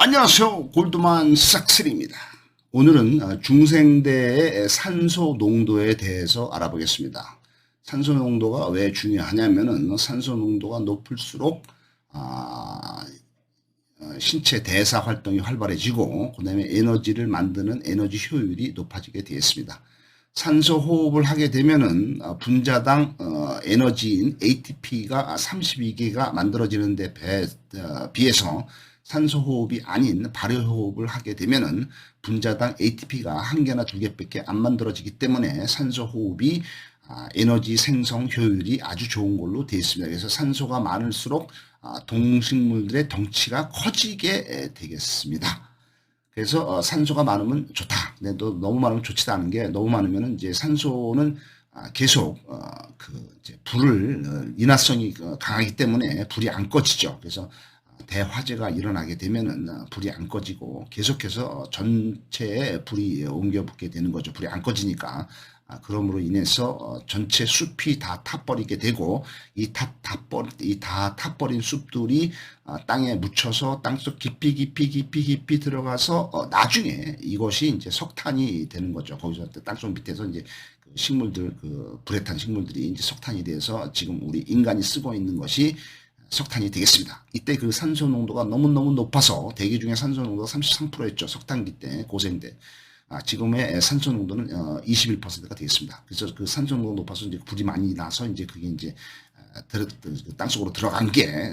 안녕하세요. 골드만 삭스리입니다. 오늘은 중생대의 산소 농도에 대해서 알아보겠습니다. 산소 농도가 왜 중요하냐면은 산소 농도가 높을수록 신체 대사 활동이 활발해지고 그 다음에 에너지를 만드는 에너지 효율이 높아지게 되었습니다. 산소 호흡을 하게 되면은 분자당 에너지인 ATP가 32개가 만들어지는 데 비해서 산소 호흡이 아닌 발효 호흡을 하게 되면은 분자당 ATP가 한 개나 두 개밖에 안 만들어지기 때문에 산소 호흡이 에너지 생성 효율이 아주 좋은 걸로 되어 있습니다. 그래서 산소가 많을수록 동식물들의 덩치가 커지게 되겠습니다. 그래서 산소가 많으면 좋다. 근데 또 너무 많으면 좋지도 않은 게, 너무 많으면 이제 산소는 계속 이제 불을 인화성이 강하기 때문에 불이 안 꺼지죠. 그래서 대화재가 일어나게 되면은 불이 안 꺼지고 계속해서 전체에 불이 옮겨붙게 되는 거죠. 불이 안 꺼지니까. 그러므로 인해서 전체 숲이 다 타버리게 되고 이 다 타버린 숲들이 땅에 묻혀서 땅속 깊이 들어가서 나중에 이것이 이제 석탄이 되는 거죠. 거기서 땅속 밑에서 이제 그 식물들, 그 불에 탄 식물들이 이제 석탄이 돼서 지금 우리 인간이 쓰고 있는 것이 석탄이 되겠습니다. 이때 그 산소 농도가 너무너무 높아서 대기 중에 산소 농도가 33%였죠. 석탄기 때 고생대. 지금의 산소 농도는 21%가 되겠습니다. 그래서 그 산소 농도가 높아서 이제 불이 많이 나서 이제 그게 이제 땅속으로 들어간 게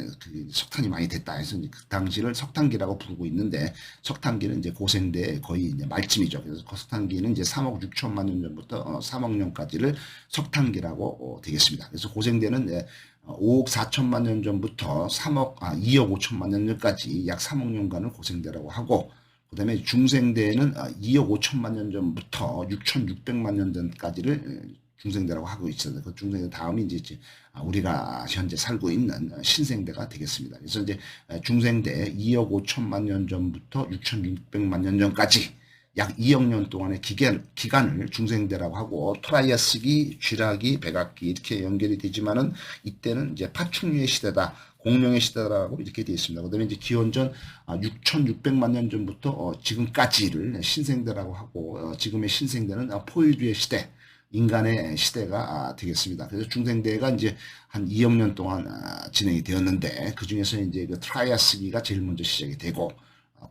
석탄이 많이 됐다 해서 이제 그 당시를 석탄기라고 부르고 있는데, 석탄기는 이제 고생대 거의 이제 말쯤이죠. 그래서 그 석탄기는 이제 3억 6천만 년 전부터 3억 년까지를 석탄기라고 되겠습니다. 그래서 고생대는 5억 4천만 년 전부터 2억 5천만 년 전까지 약 3억 년간을 고생대라고 하고, 그 다음에 중생대는 2억 5천만 년 전부터 6,600만 년 전까지를 중생대라고 하고 있어요. 그 중생대 다음이 이제 우리가 현재 살고 있는 신생대가 되겠습니다. 그래서 이제 중생대 2억 5천만 년 전부터 6,600만 년 전까지 약 2억 년 동안의 기간을 중생대라고 하고, 트라이아스기, 쥐라기, 백악기 이렇게 연결이 되지만은 이때는 이제 파충류의 시대다, 공룡의 시대라고 이렇게 되어 있습니다. 그다음에 이제 기원전 6,600만 년 전부터 지금까지를 신생대라고 하고, 지금의 신생대는 포유류의 시대, 인간의 시대가 되겠습니다. 그래서 중생대가 이제 한 2억 년 동안 진행이 되었는데, 그 중에서 이제 그 트라이아스기가 제일 먼저 시작이 되고,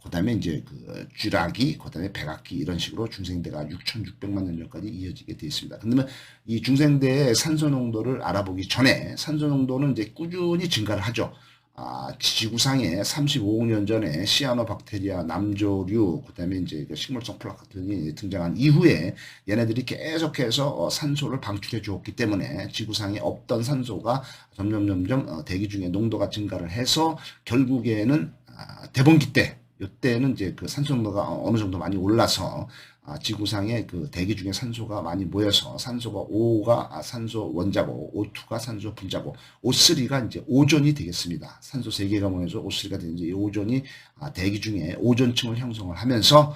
그 다음에 이제 그 쥐라기, 그 다음에 백악기 이런 식으로 중생대가 6,600만 년 전까지 이어지게 되어 있습니다. 그러면 이 중생대의 산소 농도를 알아보기 전에, 산소 농도는 이제 꾸준히 증가를 하죠. 지구상에 35억 년 전에 시아노박테리아, 남조류, 그 다음에 이제 그 식물성 플라크톤이 등장한 이후에 얘네들이 계속해서 산소를 방출해 주었기 때문에 지구상에 없던 산소가 점점 대기 중에 농도가 증가를 해서 결국에는 대번기 때, 이때는 이제 그 산소 농도가 어느 정도 많이 올라서 지구상의 그 대기 중에 산소가 많이 모여서 산소가 O가 산소 원자고 O2가 산소 분자고 O3가 이제 오존이 되겠습니다. 산소 3개가 모여서 O3가 되는데, 이 오존이 대기 중에 오존층을 형성을 하면서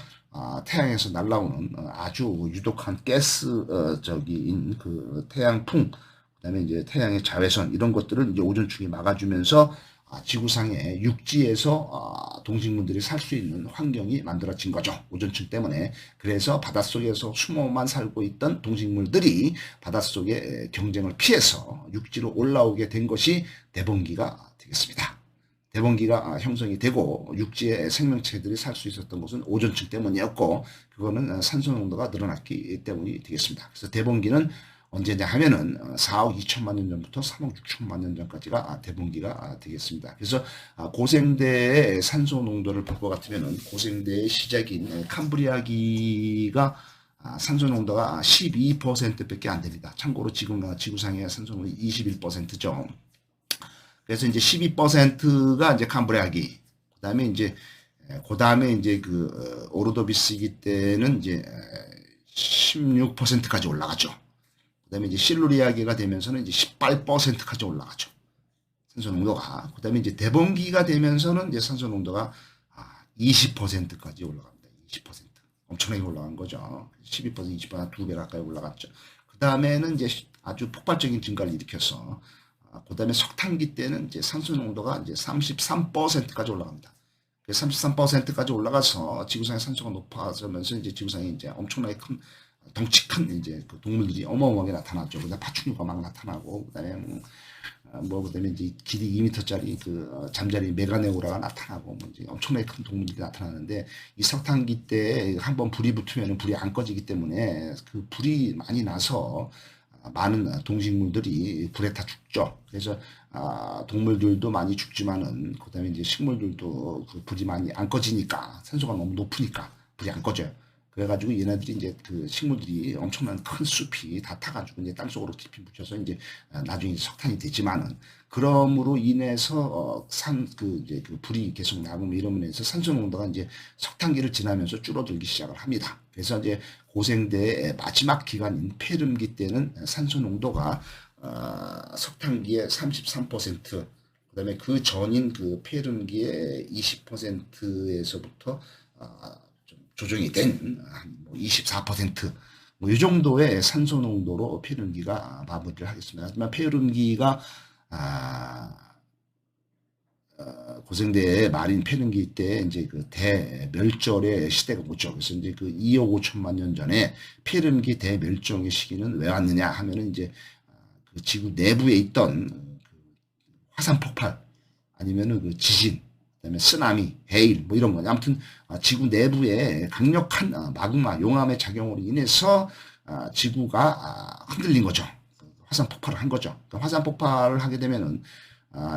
태양에서 날라오는 아주 유독한 가스적인 그 태양풍, 그다음에 이제 태양의 자외선 이런 것들을 이제 오존층이 막아주면서 지구상의 육지에서 동식물들이 살 수 있는 환경이 만들어진 거죠. 오존층 때문에. 그래서 바닷속에서 숨어만 살고 있던 동식물들이 바닷속의 경쟁을 피해서 육지로 올라오게 된 것이 대번기가 되겠습니다. 대번기가 형성이 되고 육지의 생명체들이 살 수 있었던 것은 오존층 때문이었고, 그거는 산소 농도가 늘어났기 때문이 되겠습니다. 그래서 대번기는 언제냐 하면은 4억 2천만 년 전부터 3억 6천만 년 전까지가 대번기가 되겠습니다. 그래서 고생대의 산소 농도를 볼 것 같으면은 고생대의 시작인 캄브리아기가 산소 농도가 12%밖에 안 됩니다. 참고로 지금 지구상의 산소 농도는 21%죠. 그래서 이제 12%가 이제 캄브리아기, 그다음에 이제 그 오르도비스기 때는 이제 16%까지 올라가죠. 그 다음에 이제 실루리아기가 되면서는 이제 18%까지 올라가죠. 산소 농도가. 그 다음에 이제 대번기가 되면서는 이제 산소 농도가 20%까지 올라갑니다. 20%. 엄청나게 올라간 거죠. 12%, 20%, 2배 가까이 올라갔죠. 그 다음에는 이제 아주 폭발적인 증가를 일으켜서, 그 다음에 석탄기 때는 이제 산소 농도가 이제 33%까지 올라갑니다. 그 33%까지 올라가서 지구상의 산소가 높아지면서 이제 지구상에 이제 엄청나게 큰 덩치 큰 이제 그 동물들이 어마어마하게 나타났죠. 그다음에 파충류가 막 나타나고 그다음에 그다음에 이제 길이 2m짜리 그 잠자리 메가네오라가 나타나고 뭐 이제 엄청나게 큰 동물들이 나타나는데 이 석탄기 때 한번 불이 붙으면 불이 안 꺼지기 때문에 그 불이 많이 나서 많은 동식물들이 불에 타 죽죠. 그래서 동물들도 많이 죽지만은 그다음에 이제 식물들도 그 불이 많이 안 꺼지니까 산소가 너무 높으니까 불이 안 꺼져요. 그래가지고 얘네들이 이제 그 식물들이 엄청난 큰 숲이 다 타가지고 이제 땅속으로 깊이 묻혀서 이제 나중에 석탄이 되지만은 그럼으로 인해서 이제 그 불이 계속 나고 이러면서 산소 농도가 이제 석탄기를 지나면서 줄어들기 시작을 합니다. 그래서 이제 고생대의 마지막 기간인 폐렴기 때는 산소 농도가 석탄기의 33%, 그다음에 그 전인 그 폐렴기의 20%에서부터 좀 조정이 된 24%뭐 이 정도의 산소 농도로 폐렴기가 마무리를 하겠습니다. 하지만 폐렴기가 고생대의 말인 폐렴기 때 이제 그 대멸절의 시대가 오죠. 그래서 이제 그 2억 5천만 년 전에 폐렴기 대멸종의 시기는 왜 왔느냐 하면은 이제 그 지구 내부에 있던 그 화산 폭발 아니면은 그 지진, 그다음에 쓰나미, 해일 뭐 이런 거. 아무튼 지구 내부에 강력한 마그마 용암의 작용으로 인해서 지구가 흔들린 거죠. 화산 폭발을 한 거죠. 화산 폭발을 하게 되면은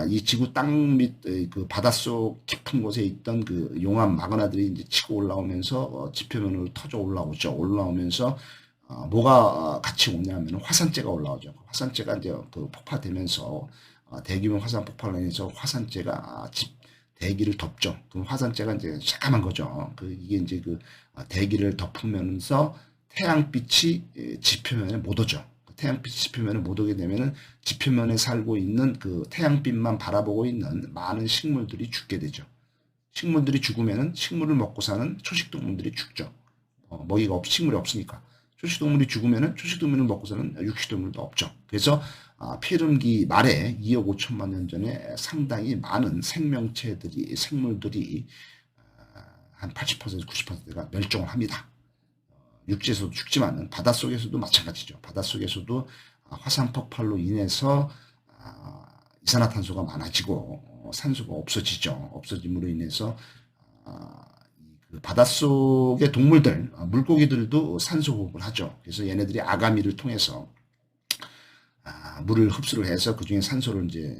이 지구 땅 밑 그 바닷속 깊은 곳에 있던 그 용암 마그마들이 이제 치고 올라오면서 지표면으로 터져 올라오죠. 올라오면서 뭐가 같이 오냐면 화산재가 올라오죠. 화산재가 이제 그 폭파되면서 대규모 화산 폭발로 인해서 화산재가 대기를 덮죠. 그럼 화산재가 이제 새까만 거죠. 이게 이제 그 대기를 덮으면서 태양빛이 지표면에 못 오죠. 태양빛 지표면에 못 오게 되면은 지표면에 살고 있는 그 태양빛만 바라보고 있는 많은 식물들이 죽게 되죠. 식물들이 죽으면은 식물을 먹고 사는 초식동물들이 죽죠. 먹이가 식물이 없으니까. 초식동물이 죽으면은 초식동물을 먹고 사는 육식동물도 없죠. 그래서 폐렴기 말에 2억 5천만 년 전에 상당히 많은 생물들이 한 80% 90%가 멸종을 합니다. 육지에서도 죽지만은 바닷속에서도 마찬가지죠. 바닷속에서도 화산 폭발로 인해서 이산화탄소가 많아지고 산소가 없어지죠. 없어짐으로 인해서 그 바닷속의 동물들, 물고기들도 산소 호흡을 하죠. 그래서 얘네들이 아가미를 통해서 물을 흡수를 해서 그 중에 산소를 이제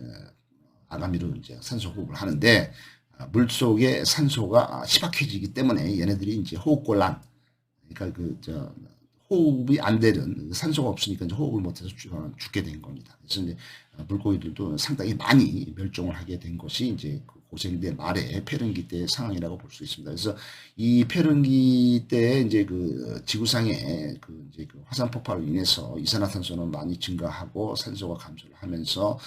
아가미로 이제 산소 호흡을 하는데 물 속에 산소가 희박해지기 때문에 얘네들이 이제 호흡곤란, 그러니까 호흡이 안 되는 산소가 없으니까 이제 호흡을 못해서 죽게 된 겁니다. 그래서 이제 물고기들도 상당히 많이 멸종을 하게 된 것이 이제 고생대 말에 폐렴기 때의 상황이라고 볼 수 있습니다. 그래서 이 폐렴기 때 이제 그 지구상의 이제 그 화산 폭발로 인해서 이산화탄소는 많이 증가하고 산소가 감소를 하면서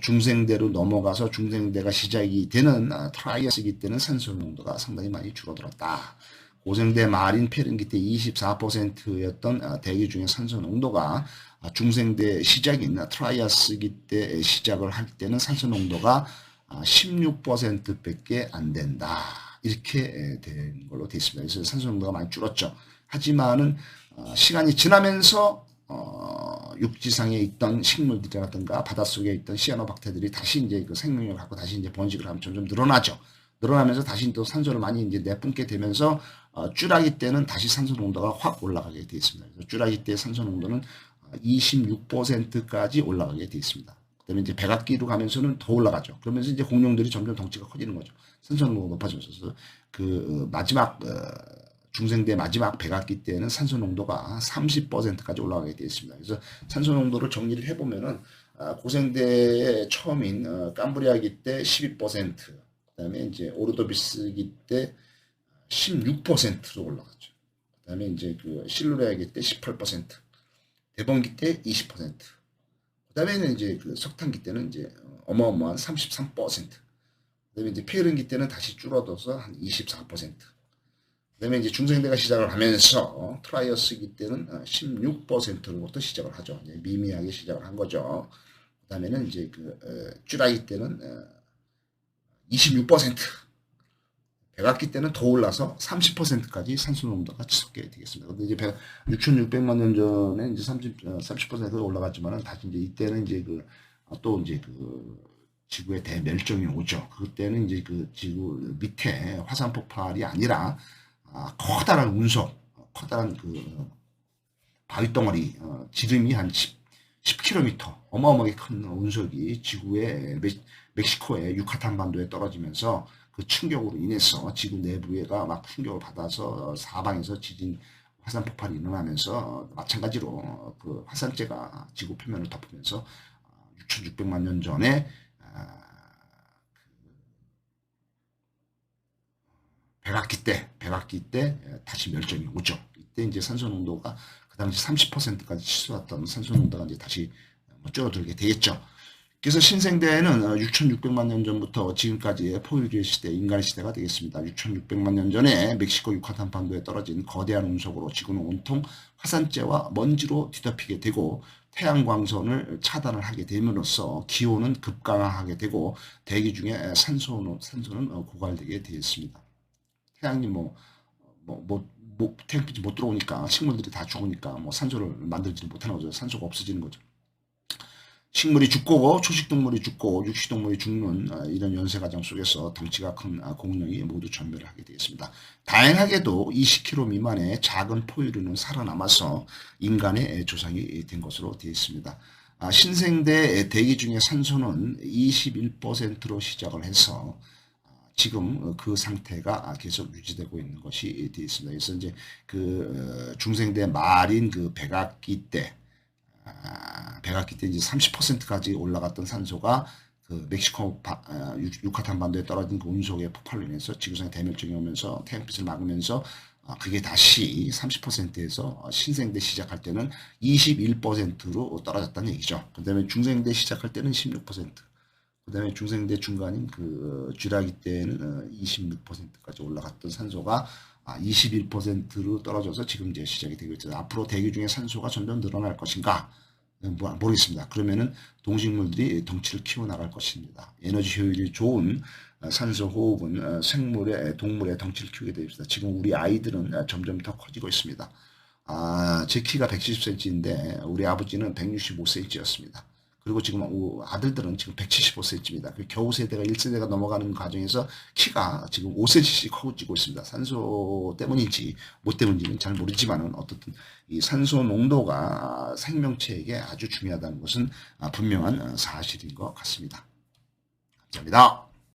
중생대로 넘어가서 중생대가 시작이 되는 트라이아스기 때는 산소 농도가 상당히 많이 줄어들었다. 고생대 말인 폐렴기 때 24%였던 대기 중의 산소 농도가 중생대 시작인 트라이아스기 때 시작을 할 때는 산소 농도가 16%밖에 안 된다. 이렇게 된 걸로 되어 있습니다. 그래서 산소 농도가 많이 줄었죠. 하지만은 시간이 지나면서 육지상에 있던 식물들이라든가 바닷속에 있던 시아노박테들이 다시 이제 그 생명력을 갖고 다시 이제 번식을 하면 점점 늘어나죠. 늘어나면서 다시 또 산소를 많이 이제 내뿜게 되면서 쭈라기 때는 다시 산소 농도가 확 올라가게 되어 있습니다. 그래서 쭈라기 때 산소 농도는 26%까지 올라가게 되어 있습니다. 그다음에 이제 백악기로 가면서는 더 올라가죠. 그러면서 이제 공룡들이 점점 덩치가 커지는 거죠. 산소 농도가 높아져서 그 마지막 중생대 마지막 백악기 때는 산소 농도가 30%까지 올라가게 되어 있습니다. 그래서 산소 농도를 정리를 해보면은 고생대의 처음인 캄브리아기 때 12%, 그다음에 이제 오르도비스기 때 16%로 올라갔죠. 그다음에 이제 그 실루레아기 때 18%, 대번기 때 20%. 그다음에는 이제 그 석탄기 때는 이제 어마어마한 33%. 그다음에 이제 폐렴기 때는 다시 줄어들어서 한 24%. 그다음에 이제 중생대가 시작을 하면서 트라이어스기 때는 16%로부터 시작을 하죠. 이제 미미하게 시작을 한 거죠. 그다음에는 이제 그 쭈라기 때는 26%. 백악기 때는 더 올라서 30%까지 산소 농도가 치솟게 되겠습니다. 근데 이제 6,600만 년 전에 이제 30%가 올라갔지만은 다시 이제 이때는 이제 또 이제 지구의 대멸종이 오죠. 그때는 이제 지구 밑에 화산 폭발이 아니라 커다란 운석, 커다란 바위 덩어리, 지름이 한 10km, 어마어마하게 큰 운석이 지구의 멕시코의 유카탄 반도에 떨어지면서 그 충격으로 인해서 지구 내부에가 막 충격을 받아서 사방에서 지진 화산 폭발이 일어나면서 마찬가지로 그 화산재가 지구 표면을 덮으면서 6,600만 년 전에 백악기 때 다시 멸종이 오죠. 이때 이제 산소 농도가 그 당시 30%까지 치솟았던 산소 농도가 이제 다시 줄어들게 되겠죠. 그래서 신생대에는 6,600만 년 전부터 지금까지의 포유류 시대, 인간 시대가 되겠습니다. 6,600만 년 전에 멕시코 유카탄 반도에 떨어진 거대한 운석으로 지구는 온통 화산재와 먼지로 뒤덮이게 되고 태양광선을 차단을 하게 됨으로써 기온은 급강하게 되고 대기 중에 산소는 고갈되게 되었습니다. 태양이 태양빛이 못 들어오니까 식물들이 다 죽으니까 산소를 만들지 못하는 거죠. 산소가 없어지는 거죠. 식물이 죽고 초식동물이 죽고 육식동물이 죽는 이런 연쇄과정 속에서 덩치가 큰 공룡이 모두 전멸을 하게 되었습니다. 다행하게도 20kg 미만의 작은 포유류는 살아남아서 인간의 조상이 된 것으로 되어 있습니다. 신생대 대기 중의 산소는 21%로 시작을 해서 지금 그 상태가 계속 유지되고 있는 것이 되어 있습니다. 그래서 이제 중생대 말인 백악기 때 이제 30%까지 올라갔던 산소가 멕시코 유카탄 반도에 떨어진 그 운석의 폭발로 인해서 지구상에 대멸종이 오면서 태양빛을 막으면서 그게 다시 30%에서 신생대 시작할 때는 21%로 떨어졌다는 얘기죠. 그 다음에 중생대 시작할 때는 16%. 그 다음에 중생대 중간인 쥐라기 때는 26%까지 올라갔던 산소가 21%로 떨어져서 지금 이제 시작이 되고 있죠. 앞으로 대기 중에 산소가 점점 늘어날 것인가? 모르겠습니다. 그러면은 동식물들이 덩치를 키워나갈 것입니다. 에너지 효율이 좋은 산소 호흡은 동물의 덩치를 키우게 됩니다. 지금 우리 아이들은 점점 더 커지고 있습니다. 제 키가 170cm인데 우리 아버지는 165cm였습니다. 그리고 지금 아들들은 지금 175cm입니다. 겨우 세대가 1세대가 넘어가는 과정에서 키가 지금 5cm씩 커지고 있습니다. 산소 때문인지 뭐 때문인지는 잘 모르지만은 어떻든 이 산소 농도가 생명체에게 아주 중요하다는 것은 분명한 사실인 것 같습니다. 감사합니다.